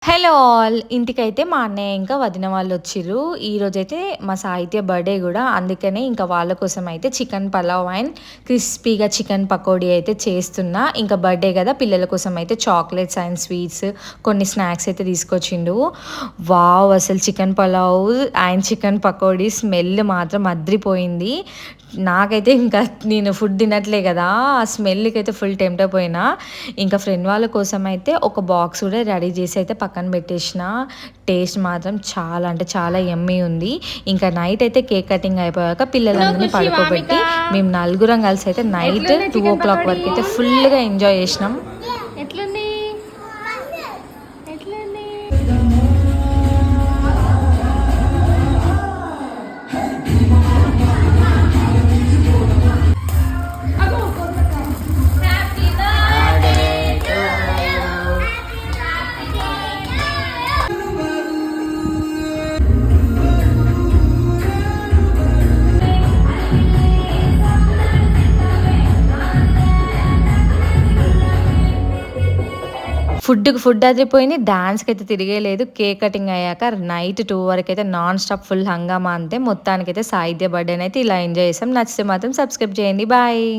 Hello all. ఇంటికైతే మా అన్నయ్య ఇంకా వదిన వాళ్ళొచ్చిర్రు. ఈరోజైతే మా సాహిత్య బర్త్‌డే గూడా. అందుకనే ఇంకా వాళ్ళ కోసమయితే చికెన్ పలావ్ అండ్ క్రిస్పీగా చికెన్ పకోడీ అయితే చేస్తున్నా. ఇంకా బర్త్‌డే గదా! పిల్లల కోసమయితే చాక్లెట్స్ అండ్ స్వీట్స్ కొన్ని స్నాక్స్ అయితే తీసుకొచ్చిండు. వావ్! అసలు chicken pulao and chicken pakodi smell మాత్రం అద్రిపోయింది. నాకైతే ఇంకా నేను ఫుడ్ తినట్లే గదా! ఆ స్మెల్‌కైతే ఫుల్ టెంప్ట్ అయిపోయినా. ఇంకా ఫ్రెండ్ వాళ్ళ కోసమయితే ఒక బాక్స్ కూడా రెడీ చేసి అయితే పక్కన పెట్టేసిన. టేస్ట్ మాత్రం చాలా అంటే చాలా యమ్మీ ఉంది. ఇంకా నైట్ అయితే కేక్ కటింగ్ అయిపోయాక పిల్లలందరినీ ఖుషి వామిక పడుకోబెట్టి మేము నలుగురం కలిసి అయితే నైట్ ఎట్లుంది చికెన్ 2:00 పకోడీ వరకు అయితే ఫుల్‌గా ఎంజాయ్ చేసినాం. ఎట్లుంది ఎట్లుంది ఫుడ్ అదిరిపోయింది. డాన్స్‌కైతే తిరిగేలేదు. కేక్ కటింగ్ అయ్యాక నైట్ 2 వరకైతే నాన్ స్టాప్ ఫుల్ హంగామా అంతే. మొత్తానికైతే సాహిత్య బర్త్‌డేనైతే ఇలా ఎంజాయ్ చేసాం. నచ్చితే మాత్రం సబ్స్క్రైబ్ చేయండి. బాయ్.